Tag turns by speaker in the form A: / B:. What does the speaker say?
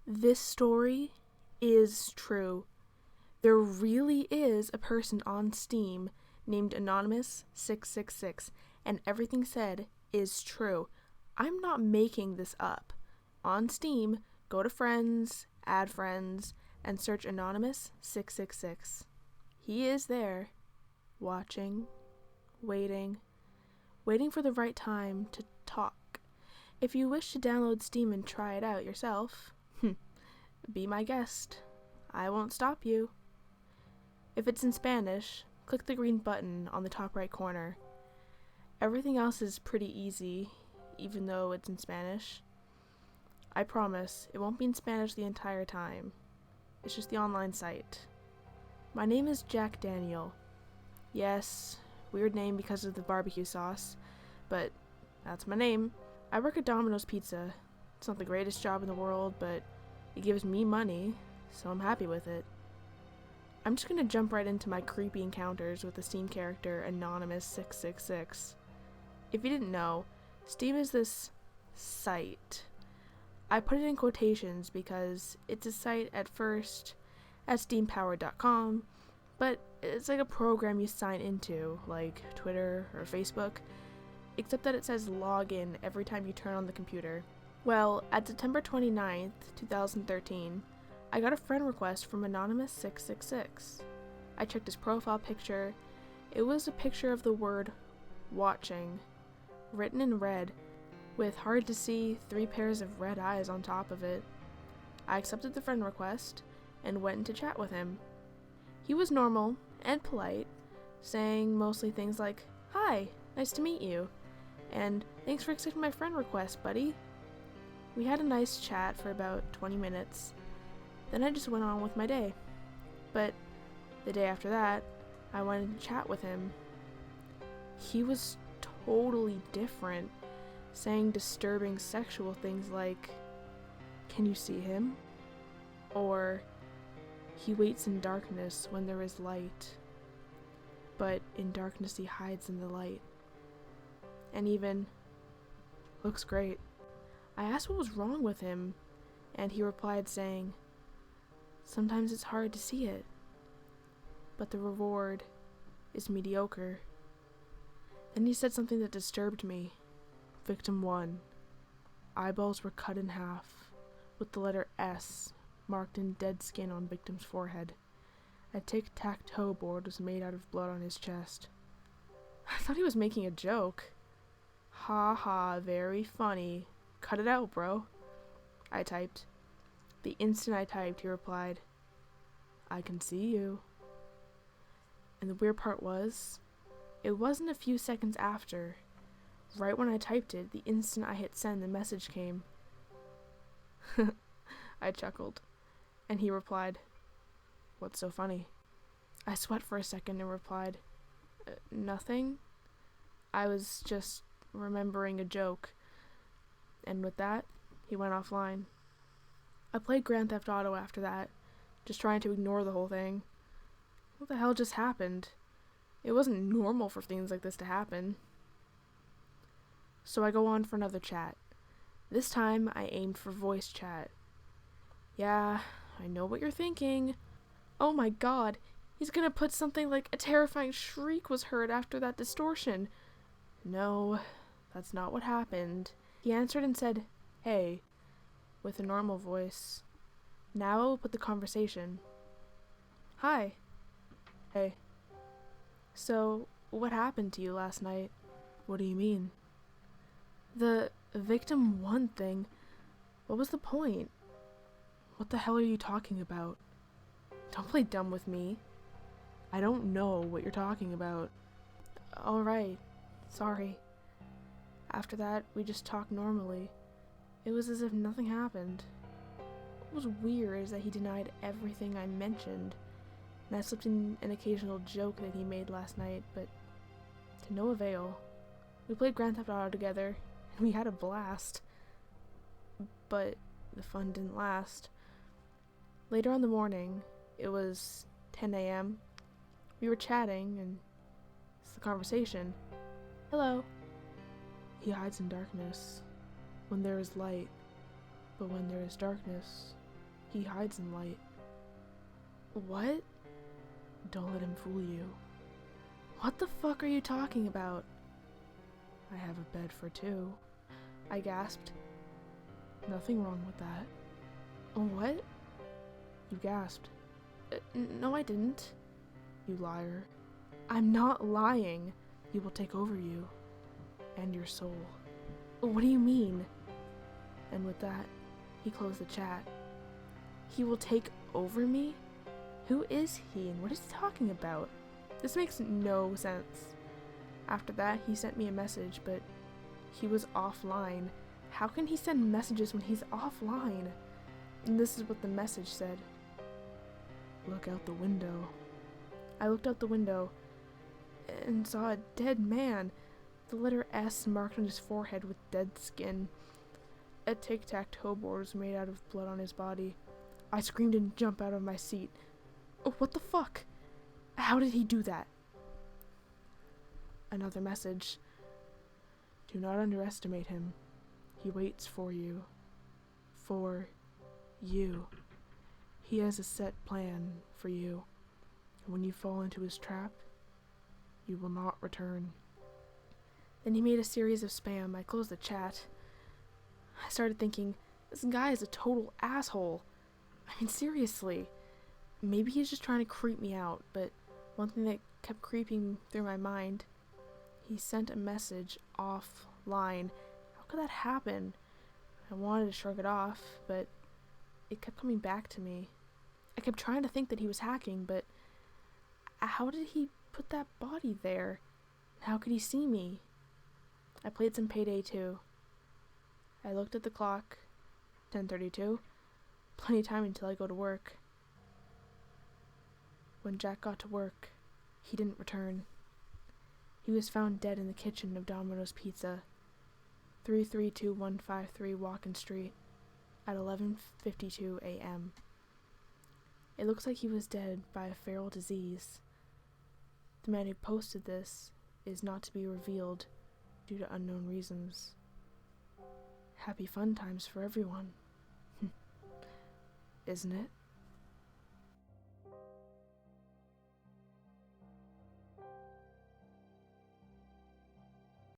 A: This story is true. There really is a person on Steam named Anonymous666, and everything said is true. I'm not making this up. On Steam, go to Friends, add Friends, and search Anonymous666. He is there, watching, waiting for the right time to talk. If you wish to download Steam and try it out yourself, be my guest. I won't stop you. If it's in Spanish, click the green button on the top right corner. Everything else is pretty easy, even though it's in Spanish. I promise, it won't be in Spanish the entire time. It's just the online site. My name is Jack Daniel. Yes, weird name because of the barbecue sauce, but that's my name. I work at Domino's Pizza. It's not the greatest job in the world, but it gives me money, so I'm happy with it. I'm just gonna jump right into my creepy encounters with the Steam character Anonymous666. If you didn't know, Steam is this site. I put it in quotations because it's a site at first at steampowered.com, but it's like a program you sign into, like Twitter or Facebook, except that it says login every time you turn on the computer. Well, at September 29th, 2013, I got a friend request from Anonymous666. I checked his profile picture. It was a picture of the word watching, written in red, with hard to see 3 pairs of red eyes on top of it. I accepted the friend request and went into chat with him. He was normal and polite, saying mostly things like, "Hi, nice to meet you," and "Thanks for accepting my friend request, buddy." We had a nice chat for about 20 minutes. Then I just went on with my day. But the day after that, I went to chat with him. He was totally different, saying disturbing sexual things like, "Can you see him?" Or, "He waits in darkness when there is light, but in darkness he hides in the light." And even, "Looks great." I asked what was wrong with him, and he replied saying, "Sometimes it's hard to see it, but the reward is mediocre." Then he said something that disturbed me. Victim 1. Eyeballs were cut in half, with the letter S marked in dead skin on victim's forehead. A tic-tac-toe board was made out of blood on his chest. I thought he was making a joke. "Ha ha, very funny. Cut it out, bro," I typed. The instant I typed, he replied, "I can see you." And the weird part was, it wasn't a few seconds after. Right when I typed it, the instant I hit send, the message came. I chuckled, and he replied, "What's so funny?" I sweat for a second and replied, "Nothing. I was just remembering a joke." And with that, he went offline. I played Grand Theft Auto after that, just trying to ignore the whole thing. What the hell just happened? It wasn't normal for things like this to happen. So I go on for another chat. This time, I aimed for voice chat. "Yeah, I know what you're thinking. Oh my god, he's gonna put something like a terrifying shriek was heard after that distortion." No, that's not what happened. He answered and said, "Hey," with a normal voice. Now I will put the conversation. "Hi." "Hey. So, what happened to you last night?" "What do you mean?" "The victim 1 thing. What was the point?" "What the hell are you talking about?" "Don't play dumb with me. I don't know what you're talking about." "Alright, sorry." After that, we just talked normally. It was as if nothing happened. What was weird is that he denied everything I mentioned, and I slipped in an occasional joke that he made last night, but to no avail. We played Grand Theft Auto together, and we had a blast. But the fun didn't last. Later on the morning, it was 10 a.m., we were chatting, and it's the conversation. "Hello." "He hides in darkness when there is light, but when there is darkness, He hides in light. What? Don't let him fool you. What the fuck are you talking about? I have a bed for two, I gasped. Nothing wrong with that. What? You gasped. No, I didn't. You liar. I'm not lying. He will take over you. And your soul. What do you mean? And with that, he closed the chat. He will take over me? Who is he and what is he talking about? This makes no sense. After that, he sent me a message, but he was offline. How can he send messages when he's offline? And this is what the message said. Look out the window. I looked out the window and saw a dead man, the letter S marked on his forehead with dead skin. A tic-tac-toe board was made out of blood on his body. I screamed and jumped out of my seat. Oh, what the fuck? How did he do that? Another message. Do not underestimate him. He waits for you. For you. He has a set plan for you. When you fall into his trap, you will not return. Then he made a series of spam. I closed the chat. I started thinking, this guy is a total asshole. I mean, seriously. Maybe he's just trying to creep me out, but one thing that kept creeping through my mind, he sent a message offline. How could that happen? I wanted to shrug it off, but it kept coming back to me. I kept trying to think that he was hacking, but how did he put that body there? How could he see me? I played some Payday 2. I looked at the clock. 10:32. Plenty of time until I go to work. When Jack got to work, he didn't return. He was found dead in the kitchen of Domino's Pizza, 332153 Walken Street, at 11:52 a.m. It looks like he was dead by a feral disease. The man who posted this is not to be revealed due to unknown reasons. Happy fun times for everyone. Isn't it?